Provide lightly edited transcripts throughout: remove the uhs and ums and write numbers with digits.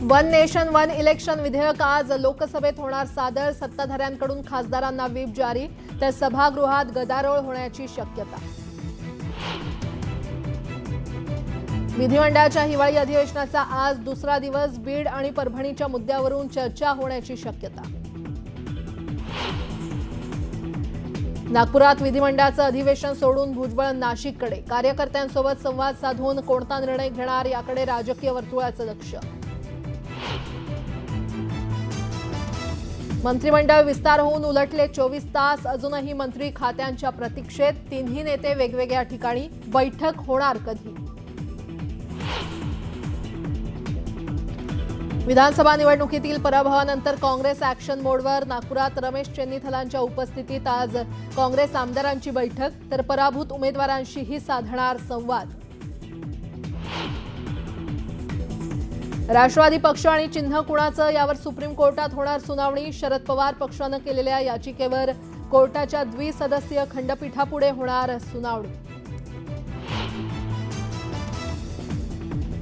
One nation one election विधेयक आज लोकसभेत होणार सादर. सत्ताधाऱ्यांकडून खासदारांना व्हीप जारी, तर सभागृहात गदारोळ होण्याची शक्यता. विधिमंडळाच्या हिवाळी अधिवेशनाचा आज दुसरा दिवस. बीड आणि परभणीच्या मुद्द्यावरून चर्चा होण्याची शक्यता. नागपुरात विधिमंडळाचं अधिवेशन सोडून भुजबळ नाशिककडे. कार्यकर्त्यांसोबत संवाद साधून कोणता निर्णय घेणार याकडे राजकीय वर्तुळाचं लक्ष. मंत्रिमंडळ विस्तार होऊन उलटले 24 तास. अजूनही मंत्री खात्यांच्या प्रतीक्षेत. तिन्ही नेते वेगवेगळ्या ठिकाणी. बैठक होणार कधी? विधानसभा निवडणुकीतील पराभवानंतर काँग्रेस ॲक्शन मोडवर. नागपुरात रमेश चेन्नीथलांच्या उपस्थितीत आज काँग्रेस आमदारांची बैठक, तर पराभूत उमेदवारांशीही साधणार संवाद. राष्ट्रवादी पक्ष आणि चिन्ह कुणाचं यावर सुप्रीम कोर्टात होणार सुनावणी. शरद पवार पक्षानं केलेल्या याचिकेवर कोर्टाच्या द्विसदस्यीय खंडपीठापुढे होणार सुनावणी.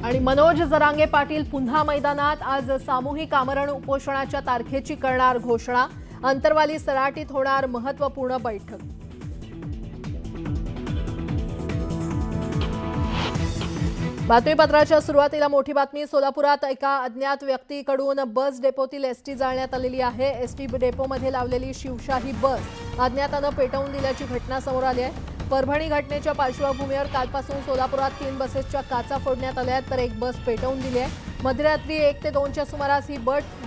आणि मनोज जरांगे पाटील पुन्हा मैदानात. आज सामूहिक आमरण उपोषणाच्या तारखेची करणार घोषणा. अंतरवाली सराटीत होणार महत्त्वपूर्ण बैठक. बातमीपत्राच्या सुरुवातीला मोठी बातमी. सोलापुरात एका अज्ञात व्यक्तीकडून बस डेपोतील एसटी जाळण्यात आलेली आहे. एसटी डेपोमध्ये लावलेली शिवशाही बस अज्ञातानं पेटवून दिल्याची घटना समोर आली आहे. परभणी घटनेच्या पार्श्वभूमीवर कालपासून सोलापुरात 3 बसेसच्या काचा फोडण्यात आल्या आहेत, तर एक बस पेटवून दिली आहे. मध्यरात्री 1 ते 2च्या सुमारास ही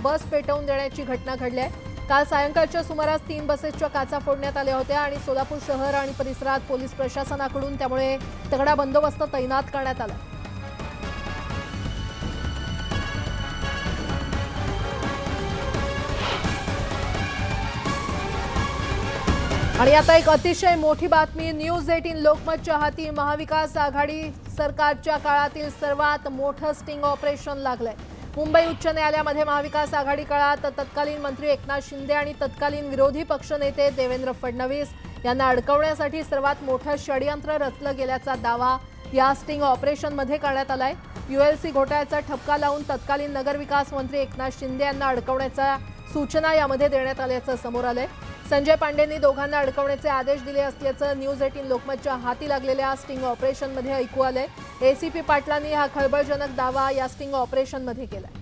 बस पेटवून देण्याची घटना घडली आहे. काल सायंकाळच्या सुमारास 3 बसेसच्या काचा फोडण्यात आल्या होत्या आणि सोलापूर शहर आणि परिसरात पोलीस प्रशासनाकडून त्यामुळे तगडा बंदोबस्त तैनात करण्यात आला. आणि आता एक अतिशय मोठी बातमी. न्यूज 18 लोकमतच्या हाती. महाविकास आघाडी सरकारच्या काळातील सर्वात मोठं स्टिंग ऑपरेशन लागलंय. मुंबई उच्च न्यायालयामध्ये महाविकास आघाडी काळात तत्कालीन मंत्री एकनाथ शिंदे आणि तत्कालीन विरोधी पक्षनेते देवेंद्र फडणवीस यांना अडकवण्यासाठी सर्वात मोठं षडयंत्र रचलं गेल्याचा दावा या स्टिंग ऑपरेशनमध्ये करण्यात आलाय. ULC घोटाळ्याचा ठपका लावून तत्कालीन नगरविकास मंत्री एकनाथ शिंदे यांना अडकवण्याच्या सूचना यामध्ये देण्यात आल्याचं समोर आलंय. संजय पांडेंनी दोघांना अडकवण्याचे आदेश दिले असल्याचं न्यूज 18 लोकमतच्या हाती लागलेल्या स्टिंग ऑपरेशनमध्ये ऐकू आलंय. ACP पाटलांनी हा खळबळजनक दावा या स्टिंग ऑपरेशनमध्ये केलाय.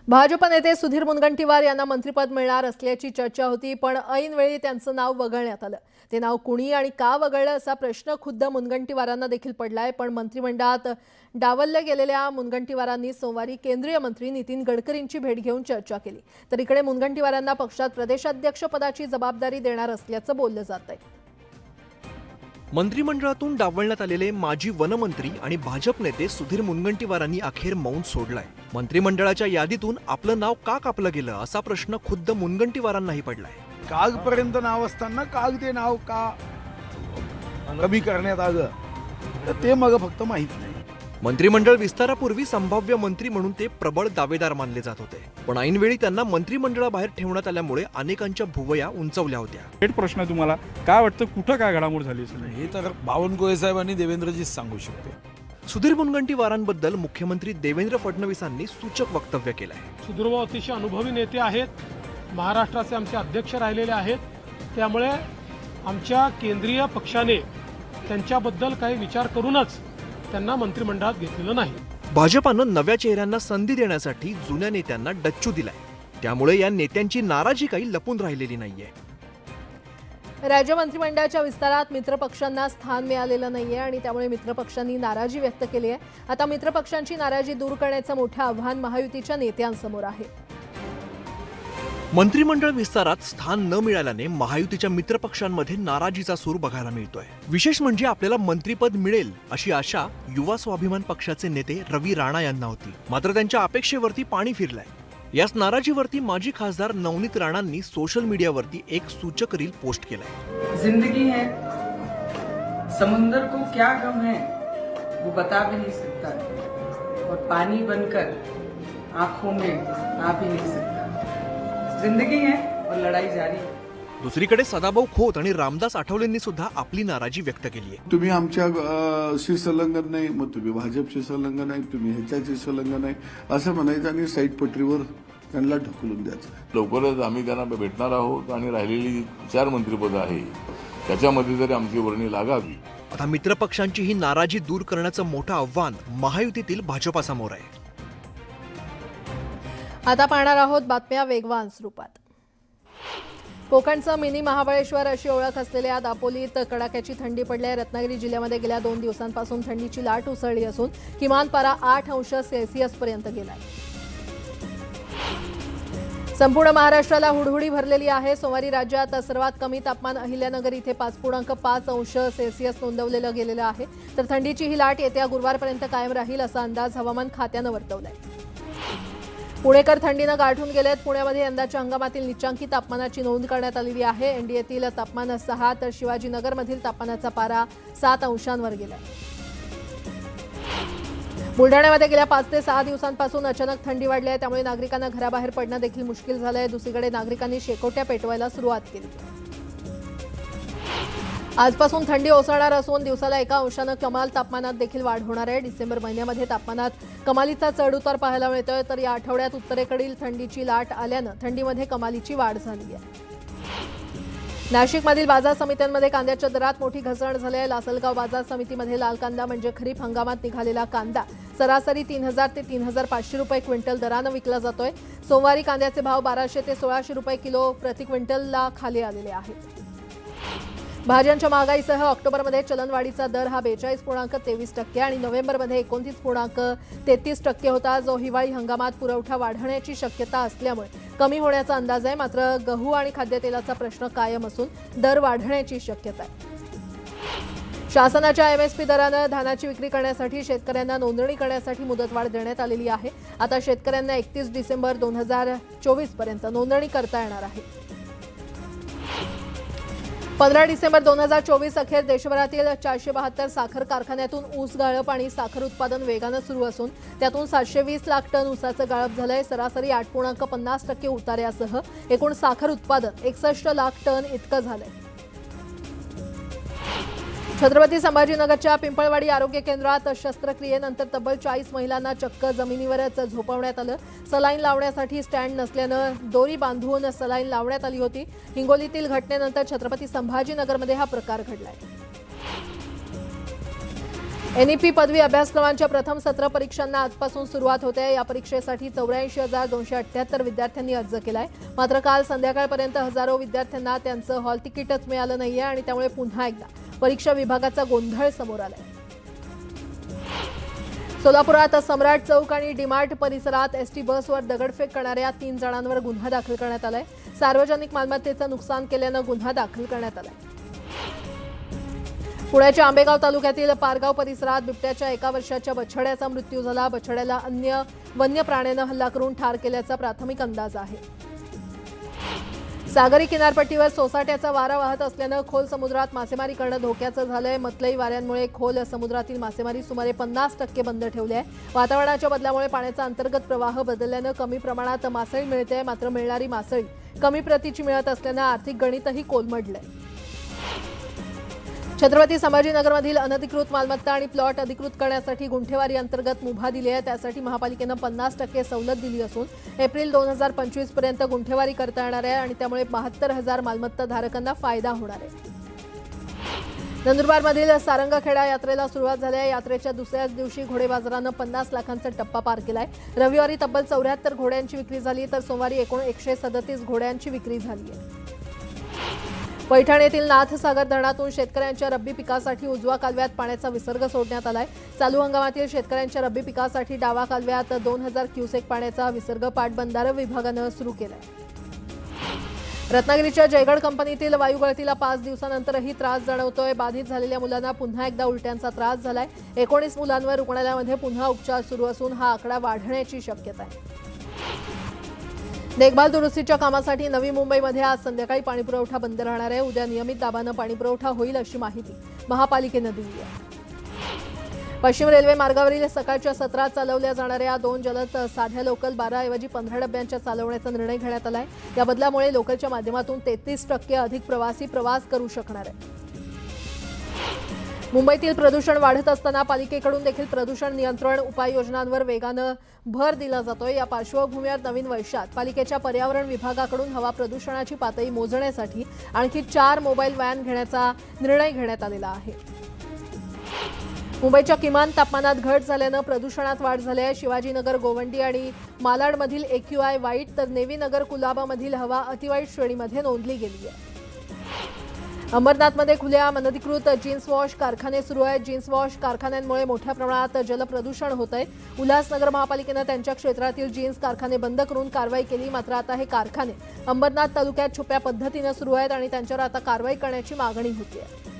भाजप नेते सुधीर मुनगंटीवार यांना मंत्रिपद मिळणार असल्याची चर्चा होती, पण ऐनवेळी त्यांचं नाव वगळण्यात आलं. ते नाव कुणी आणि का वगळलं असा प्रश्न खुद्द मुनगंटीवारांना देखील पडलाय. पण मंत्रिमंडळात डावलले गेलेल्या मुनगंटीवारांनी सोमवारी केंद्रीय मंत्री नितीन गडकरींची भेट घेऊन चर्चा केली. तर इकडे मुनगंटीवारांना पक्षात प्रदेशाध्यक्षपदाची जबाबदारी देणार असल्याचं बोललं जात आहे. मंत्रिमंडळातून डावलण्यात आलेले माजी वनमंत्री आणि भाजप नेते सुधीर मुनगंटीवारांनी अखेर मौन सोडलाय. मंत्रिमंडळाच्या यादीतून आपलं नाव का कापलं गेलं असा प्रश्न खुद्द मुनगंटीवारांनाही पडलाय. कागपर्यंत नाव असताना काग ते नाव का कमी करण्यात आलं तर ते मग फक्त माहित नाही. मंत्रिमंडळ विस्तारापूर्वी संभाव्य मंत्री म्हणून ते प्रबळ दावेदार मानले जात होते, पण ऐनवेळी त्यांना मंत्रिमंडळाबाहेर ठेवण्यात आल्यामुळे अनेकांच्या भुवया उंचावल्या होत्या. थेट प्रश्न तुम्हाला काय वाटतं, कुठं काय घडामोड झाली असेल? हे तर बावनकुळे साहेब आणि देवेंद्रजीच सांगू शकते. सुधीर मुनगंटीवारांबद्दल मुख्यमंत्री देवेंद्र फडणवीसांनी सूचक वक्तव्य केलंय. सुधीरभाऊ अतिशय अनुभवी नेते आहेत, महाराष्ट्राचे आमचे अध्यक्ष राहिलेले आहेत, त्यामुळे आमच्या केंद्रीय पक्षाने त्यांच्याबद्दल काही विचार करूनच त्यांना मंत्रिमंडळात घेतलेलं नाही. भाजपानं नव्या चेहऱ्यांना संधी देण्यासाठी जुन्या नेत्यांना डच्चू दिलाय, त्यामुळे या नेत्यांची नाराजी काही लपून राहिलेली नाहीये. राज्य मंत्रिमंडळाच्या विस्तारात मित्रपक्षांना स्थान मिळालेलं नाहीये आणि त्यामुळे मित्रपक्षांनी नाराजी व्यक्त केली आहे. आता मित्रपक्षांची नाराजी दूर करण्याचं मोठं आव्हान महायुतीच्या नेत्यांसमोर आहे. मंत्रिमंडळ विस्तारात स्थान न मिळाल्याने महायुतीच्या मित्रपक्षांमध्ये नाराजीचा सूर बघायला मिळतोय. विशेष म्हणजे आपल्याला मंत्रिपद मिळेल अशी आशा युवा स्वाभिमान पक्षाचे नेते रवी राणा यांना होती, मात्र त्यांच्या अपेक्षेवरती पाणी फिरलंय. याच नाराजीवरती माजी खासदार नवनीत राणांनी सोशल मीडियावरती एक सूचक रील पोस्ट केलाय. जिंदगी है, समुंदर को क्या गम है वो बता भी नहीं सकता और पानी बनकर आंखों में आ भी नहीं सकता. जिंदगी है और लड़ाई जारी है. दुसरीकडे सदाभाऊ खोत आणि रामदास आठवलेंनी सुद्धा आपली नाराजी व्यक्त केली आहे. तुम्ही आमच्याशी संलग्न नाही, मग तुम्ही भाजपशी संलग्न नाही, तुम्ही ह्याच्याशी संलग्न नाही असं म्हणायचं आणि साईड पटरीवर त्यांना ढकलून द्यायचं. लवकरच आम्ही त्यांना भेटणार आहोत आणि राहिलेली 4 मंत्रिपदं आहे त्याच्यामध्ये जरी आमची वर्णी लागावी. आता मित्रपक्षांची ही नाराजी दूर करण्याचं मोठं आव्हान महायुतीतील भाजपासमोर आहे. आता पाहणार आहोत बातम्या वेगवान स्वरूपात. कोकणचं मिनी महाबळेश्वर अशी ओळख असलेल्या दापोलीत कडाक्याची थंडी पडली आहे. रत्नागिरी जिल्ह्यामध्ये गेल्या 2 दिवसांपासून थंडीची लाट उसळली असून किमान पारा 8 अंश सेल्सिअसपर्यंत गेलाय. संपूर्ण महाराष्ट्राला हुडहुडी भरलेली आहे. सोमवारी राज्यात सर्वात कमी तापमान अहिल्यानगर इथे 5.5 अंश सेल्सिअस नोंदवलेलं गेलेलं आहे. तर थंडीची ही लाट येत्या गुरुवारपर्यंत कायम राहील असा अंदाज हवामान खात्यानं वर्तवलाय. पुणेकर थंडीनं गारठून गेलेत. पुण्यामध्ये यंदाच्या हंगामातील निचांकी तापमानाची नोंद करण्यात आलेली आहे. एनडीएतील तापमान 6 तर शिवाजीनगरमधील तापमानाचा पारा 7 अंशांवर गेलाय. बुलढाण्यामध्ये गेल्या 5 ते 6 दिवसांपासून अचानक थंडी वाढली आहे. त्यामुळे नागरिकांना घराबाहेर पडणं देखील मुश्किल झालं आहे. दुसरीकडे नागरिकांनी शेकोट्या पेटवायला सुरुवात केली. आजपासून थंडी ओसरणार असून दिवसाला 1 अंशानं कमाल तापमानात देखील वाढ होणार आहे. डिसेंबर महिन्यामध्ये तापमानात कमालीचा चढउतार पाहायला मिळतोय. तर या आठवड्यात उत्तरेकडील थंडीची लाट आल्यानं थंडीमध्ये कमालीची वाढ झाली आहे. नाशिकमधील बाजार समित्यांमध्ये कांद्याच्या दरात मोठी घसरण झाली आहे. लासलगाव बाजार समितीमध्ये लाल कांदा म्हणजे खरीप हंगामात निघालेला कांदा सरासरी 3,000 ते 3,500 रुपये क्विंटल दरानं विकला जातोय. सोमवारी कांद्याचे भाव 1,200 ते 1,600 रुपये किलो प्रति क्विंटलला खाली आलेले आहेत. भाज्यांच्या महागाईसह ऑक्टोबरमध्ये चलनवाढीचा दर हा 42.23% आणि नोव्हेंबरमध्ये 29.33% होता, जो हिवाळी हंगामात पुरवठा वाढण्याची शक्यता असल्यामुळे कमी होण्याचा अंदाज आहे. मात्र गहू आणि खाद्यतेलाचा प्रश्न कायम असून दर वाढण्याची शक्यता आहे. शासनाच्या एमएसपी दरानं धानाची विक्री करण्यासाठी शेतकऱ्यांना नोंदणी करण्यासाठी मुदतवाढ देण्यात आलेली आहे. आता शेतकऱ्यांना 31 डिसेंबर 2024 पर्यंत नोंदणी करता येणार आहे. 15 डिसेंबर 2024 अखेर देशभरातील 472 साखर कारखान्यातून ऊस गाळप आणि साखर उत्पादन वेगानं सुरू असून त्यातून 720 लाख टन ऊसाचं गाळप झालंय. सरासरी 8.50% उतार्यासह एकूण साखर उत्पादन 61 लाख टन इतकं झालंय. छत्रपती संभाजीनगरच्या पिंपळवाडी आरोग्य केंद्रात शस्त्रक्रियेनंतर तब्बल 40 महिलांना चक्क जमिनीवरच झोपवण्यात आलं. सलाईन लावण्यासाठी स्टँड नसल्यानं दोरी बांधून सलाईन लावण्यात आली होती. हिंगोलीतील घटनेनंतर छत्रपती संभाजीनगरमध्ये हा प्रकार घडलाय. एनईपी पदवी अभ्यासक्रमांच्या प्रथम सत्र परीक्षांना आजपासून सुरुवात होते. या परीक्षेसाठी 84,278 विद्यार्थ्यांनी अर्ज केलाय. मात्र काल संध्याकाळपर्यंत हजारो विद्यार्थ्यांना त्यांचं हॉल तिकीटच मिळालं नाहीये आणि त्यामुळे पुन्हा एकदा परीक्षा विभागाचा गोंधळ समोर आलाय. सोलापुरात सम्राट चौक आणि डीमार्ट परिसरात एसटी बसवर दगडफेक करणाऱ्या 3 जणांवर गुन्हा दाखल करण्यात आलाय. सार्वजनिक मालमत्तेचं नुकसान केल्यानं गुन्हा दाखल करण्यात आलाय. पुण्याच्या आंबेगाव तालुक्यातील पारगाव परिसरात बिबट्याच्या 1 वर्षाच्या बछड्याचा मृत्यू झाला. बछड्याला अन्य वन्य प्राण्यानं हल्ला करून ठार केल्याचा प्राथमिक अंदाज आहे. सागरी किनारपट्टीवर सोसाट्याचा वारा वाहत असल्यानं खोल समुद्रात मासेमारी करणं धोक्याचं झालंय. मतलई वाऱ्यांमुळे खोल समुद्रातील मासेमारी सुमारे 50% बंद ठेवली आहे. वातावरणाच्या बदलामुळे पाण्याचा अंतर्गत प्रवाह बदलल्यानं कमी प्रमाणात मासळी मिळते. मात्र मिळणारी मासळी कमी प्रतीची मिळत असल्यानं आर्थिक गणितही कोलमडलंय. छत्रपती संभाजीनगरमधील अनधिकृत मालमत्ता आणि प्लॉट अधिकृत करण्यासाठी गुंठेवारी अंतर्गत मुभा दिली आहे. त्यासाठी महापालिकेनं 50% सवलत दिली असून एप्रिल 2025 पर्यंत गुंठेवारी करता येणार आहे आणि त्यामुळे 72,000 मालमत्ता धारकांना फायदा होणार आहे. नंदुरबारमधील सारंगखेडा यात्रेला सुरुवात झाली आहे. यात्रेच्या दुसऱ्याच दिवशी घोडे बाजारानं 50 लाखांचा टप्पा पार केलाय. रविवारी तब्बल 74 घोड्यांची विक्री झाली तर सोमवारी एकूण 137 घोड्यांची विक्री झाली आहे. पैठण येथील नाथसागर धरणातून शेतकऱ्यांच्या रब्बी पिकासाठी उजवा कालव्यात पाण्याचा विसर्ग सोडण्यात आलाय. चालू हंगामातील शेतकऱ्यांच्या रब्बी पिकासाठी डावा कालव्यात 2,000 क्युसेक पाण्याचा विसर्ग पाटबंधारे विभागानं सुरू केलाय. रत्नागिरीच्या जयगड कंपनीतील वायुगळतीला 5 दिवसानंतरही त्रास जाणवतोय. बाधित झालेल्या मुलांना पुन्हा एकदा उलट्यांचा त्रास झालाय. 19 मुलांवर रुग्णालयामध्ये पुन्हा उपचार सुरू असून हा आकडा वाढण्याची शक्यता आहे. देखभाल दुरुस्तीच्या कामासाठी नवी मुंबईमध्ये आज संध्याकाळी पाणीपुरवठा बंद राहणार आहे. उद्या नियमित दाबानं पाणीपुरवठा होईल अशी माहिती महापालिकेनं दिली आहे. पश्चिम रेल्वे मार्गावरील सकाळच्या सत्रात चालवल्या जाणाऱ्या 2 जलद साध्या लोकल 12 ऐवजी 15 डब्यांच्या चालवण्याचा निर्णय घेण्यात आलाय. या बदलामुळे लोकलच्या माध्यमातून 33% अधिक प्रवासी प्रवास करू शकणार आहे. मुंबईतील प्रदूषण वाढत असताना पालिकेकडून देखील प्रदूषण नियंत्रण उपाययोजनांवर वेगानं भर दिला जातोय. या पार्श्वभूमीवर नवीन वर्षात पालिकेच्या पर्यावरण विभागाकडून हवा प्रदूषणाची पातळी मोजण्यासाठी आणखी 4 मोबाईल व्हॅन घेण्याचा निर्णय घेण्यात आलेला आहे. मुंबईच्या किमान तापमानात घट झाल्यानं प्रदूषणात वाढ झाली आहे. शिवाजीनगर, गोवंडी आणि मालाडमधील AQI वाईट तर नेव्हीनगर, कुलाबामधील हवा अतिवाईट श्रेणीमध्ये नोंदली गेली आहे. अंबरनाथमध्ये खुल्या अनधिकृत जीन्स वॉश कारखाने सुरू आहेत. जीन्स वॉश कारखान्यांमुळे मोठ्या प्रमाणात जलप्रदूषण होत आहे. उल्हासनगर महापालिकेनं त्यांच्या क्षेत्रातील जीन्स कारखाने बंद करून कारवाई केली. मात्र आता हे कारखाने अंबरनाथ तालुक्यात छुप्या पद्धतीनं सुरू आहेत आणि त्यांच्यावर आता कारवाई करण्याची मागणी होती आहे.